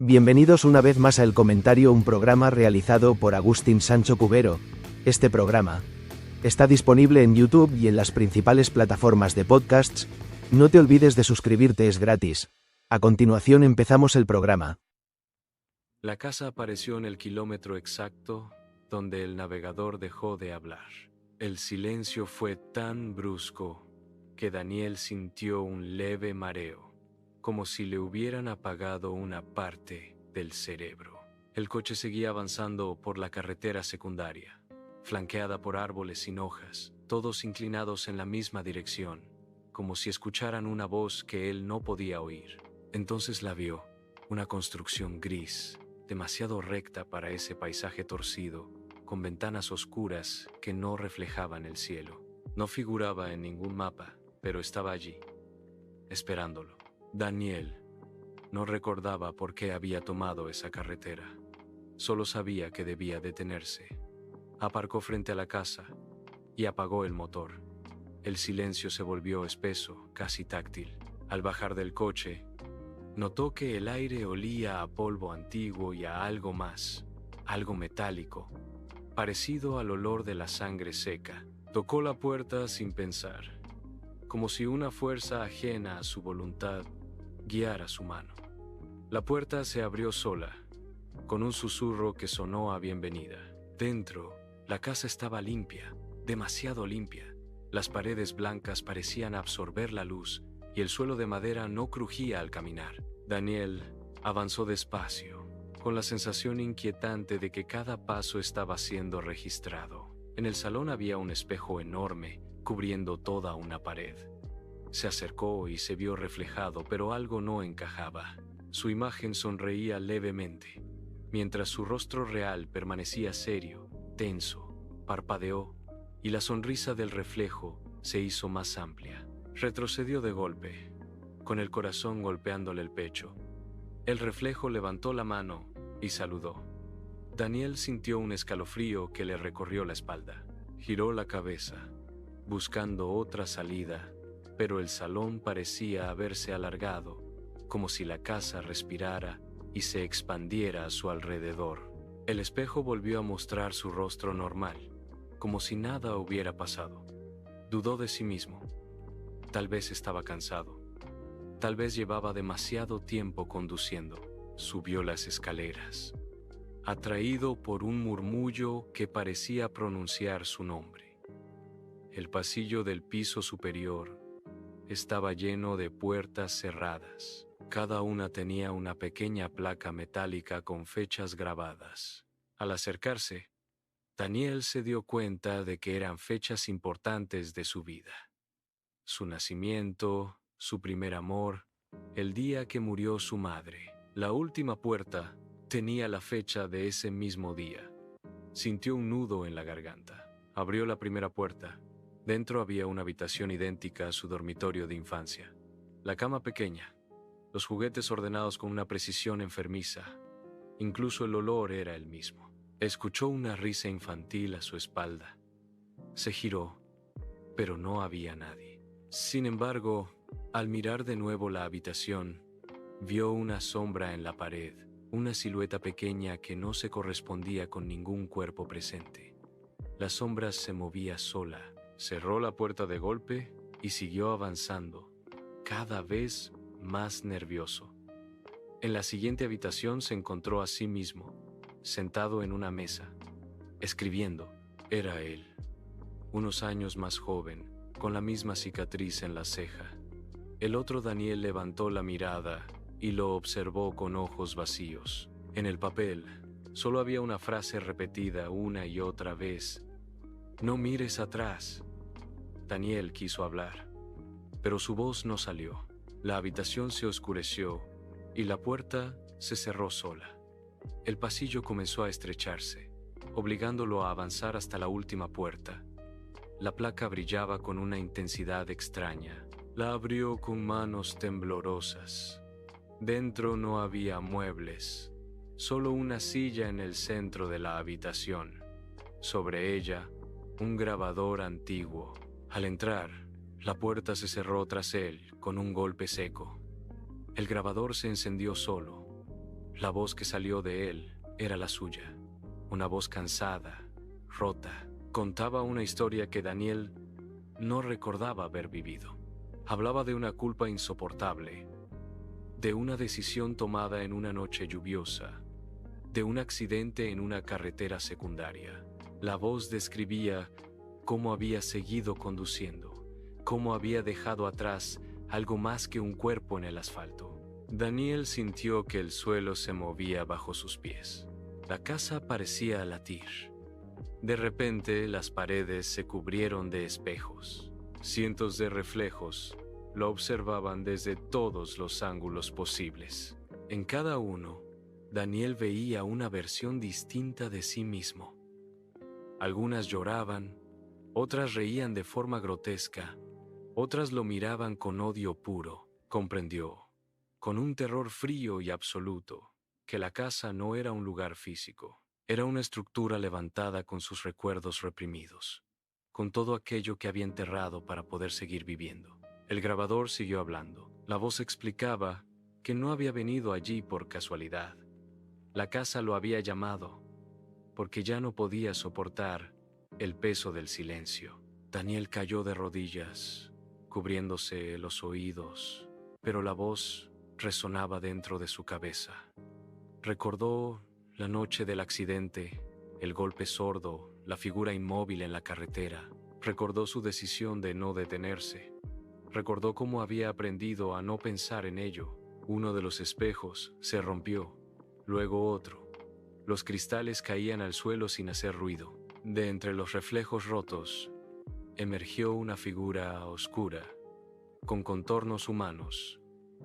Bienvenidos una vez más a El Comentario, un programa realizado por Agustín Sancho Cubero. Este programa está disponible en YouTube y en las principales plataformas de podcasts. No te olvides de suscribirte, es gratis. A continuación empezamos el programa. La casa apareció en el kilómetro exacto donde el navegador dejó de hablar. El silencio fue tan brusco que Daniel sintió un leve mareo, como si le hubieran apagado una parte del cerebro. El coche seguía avanzando por la carretera secundaria, flanqueada por árboles sin hojas, todos inclinados en la misma dirección, como si escucharan una voz que él no podía oír. Entonces la vio, una construcción gris, demasiado recta para ese paisaje torcido, con ventanas oscuras que no reflejaban el cielo. No figuraba en ningún mapa, pero estaba allí, esperándolo. Daniel no recordaba por qué había tomado esa carretera. Solo sabía que debía detenerse. Aparcó frente a la casa y apagó el motor. El silencio se volvió espeso, casi táctil. Al bajar del coche, notó que el aire olía a polvo antiguo y a algo más, algo metálico, parecido al olor de la sangre seca. Tocó la puerta sin pensar, como si una fuerza ajena a su voluntad guiara su mano. La puerta se abrió sola, con un susurro que sonó a bienvenida. Dentro, la casa estaba limpia, demasiado limpia. Las paredes blancas parecían absorber la luz y el suelo de madera no crujía al caminar. Daniel avanzó despacio, con la sensación inquietante de que cada paso estaba siendo registrado. En el salón había un espejo enorme, cubriendo toda una pared. Se acercó y se vio reflejado, pero algo no encajaba. Su imagen sonreía levemente, mientras su rostro real permanecía serio, tenso. Parpadeó y la sonrisa del reflejo se hizo más amplia. Retrocedió de golpe, con el corazón golpeándole el pecho. El reflejo levantó la mano y saludó. Daniel sintió un escalofrío que le recorrió la espalda. Giró la cabeza, buscando otra salida, pero el salón parecía haberse alargado, como si la casa respirara y se expandiera a su alrededor. El espejo volvió a mostrar su rostro normal, como si nada hubiera pasado. Dudó de sí mismo. Tal vez estaba cansado. Tal vez llevaba demasiado tiempo conduciendo. Subió las escaleras, atraído por un murmullo que parecía pronunciar su nombre. El pasillo del piso superior estaba lleno de puertas cerradas. Cada una tenía una pequeña placa metálica con fechas grabadas. Al acercarse, Daniel se dio cuenta de que eran fechas importantes de su vida. Su nacimiento, su primer amor, el día que murió su madre. La última puerta tenía la fecha de ese mismo día. Sintió un nudo en la garganta. Abrió la primera puerta. Dentro había una habitación idéntica a su dormitorio de infancia. La cama pequeña, los juguetes ordenados con una precisión enfermiza. Incluso el olor era el mismo. Escuchó una risa infantil a su espalda. Se giró, pero no había nadie. Sin embargo, al mirar de nuevo la habitación, vio una sombra en la pared, una silueta pequeña que no se correspondía con ningún cuerpo presente. La sombra se movía sola. Cerró la puerta de golpe y siguió avanzando, cada vez más nervioso. En la siguiente habitación se encontró a sí mismo, sentado en una mesa, escribiendo. Era él, unos años más joven, con la misma cicatriz en la ceja. El otro Daniel levantó la mirada y lo observó con ojos vacíos. En el papel solo había una frase repetida una y otra vez. «No mires atrás». Daniel quiso hablar, pero su voz no salió. La habitación se oscureció y la puerta se cerró sola. El pasillo comenzó a estrecharse, obligándolo a avanzar hasta la última puerta. La placa brillaba con una intensidad extraña. La abrió con manos temblorosas. Dentro no había muebles, solo una silla en el centro de la habitación. Sobre ella, un grabador antiguo. Al entrar, la puerta se cerró tras él con un golpe seco. El grabador se encendió solo. La voz que salió de él era la suya, una voz cansada, rota. Contaba una historia que Daniel no recordaba haber vivido. Hablaba de una culpa insoportable, de una decisión tomada en una noche lluviosa, de un accidente en una carretera secundaria. La voz describía cómo había seguido conduciendo, cómo había dejado atrás algo más que un cuerpo en el asfalto. Daniel sintió que el suelo se movía bajo sus pies. La casa parecía latir. De repente, las paredes se cubrieron de espejos. Cientos de reflejos lo observaban desde todos los ángulos posibles. En cada uno, Daniel veía una versión distinta de sí mismo. Algunas lloraban, otras reían de forma grotesca, otras lo miraban con odio puro. Comprendió, con un terror frío y absoluto, que la casa no era un lugar físico. Era una estructura levantada con sus recuerdos reprimidos, con todo aquello que había enterrado para poder seguir viviendo. El grabador siguió hablando. La voz explicaba que no había venido allí por casualidad. La casa lo había llamado, porque ya no podía soportar el peso del silencio. Daniel cayó de rodillas, cubriéndose los oídos, pero la voz resonaba dentro de su cabeza. Recordó la noche del accidente, el golpe sordo, la figura inmóvil en la carretera. Recordó su decisión de no detenerse. Recordó cómo había aprendido a no pensar en ello. Uno de los espejos se rompió, luego otro. Los cristales caían al suelo sin hacer ruido. De entre los reflejos rotos, emergió una figura oscura, con contornos humanos,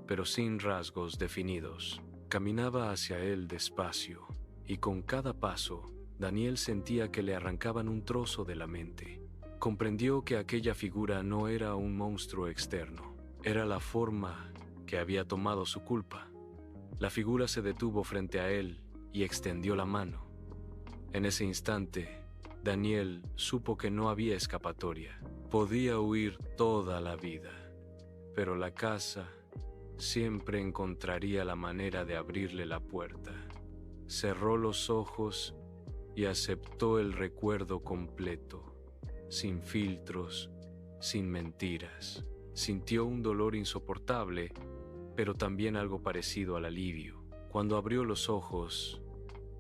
pero sin rasgos definidos. Caminaba hacia él despacio, y con cada paso, Daniel sentía que le arrancaban un trozo de la mente. Comprendió que aquella figura no era un monstruo externo, era la forma que había tomado su culpa. La figura se detuvo frente a él y extendió la mano. En ese instante, Daniel supo que no había escapatoria. Podía huir toda la vida, pero la casa siempre encontraría la manera de abrirle la puerta. Cerró los ojos y aceptó el recuerdo completo, sin filtros, sin mentiras. Sintió un dolor insoportable, pero también algo parecido al alivio. Cuando abrió los ojos,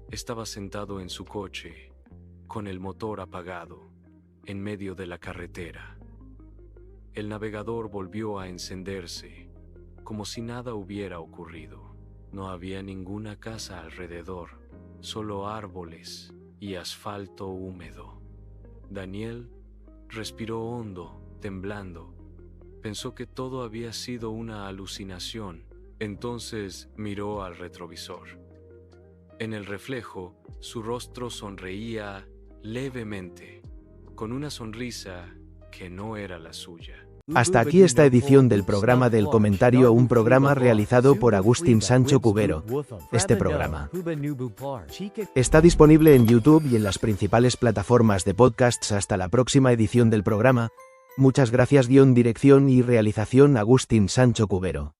estaba sentado en su coche, con el motor apagado, en medio de la carretera. El navegador volvió a encenderse, como si nada hubiera ocurrido. No había ninguna casa alrededor, solo árboles y asfalto húmedo. Daniel respiró hondo, temblando. Pensó que todo había sido una alucinación. Entonces miró al retrovisor. En el reflejo, su rostro sonreía levemente, con una sonrisa que no era la suya. Hasta aquí esta edición del programa del comentario, un programa realizado por Agustín Sancho Cubero. Este programa está disponible en YouTube y en las principales plataformas de podcasts. Hasta la próxima edición del programa. Muchas gracias. Dirección y realización Agustín Sancho Cubero.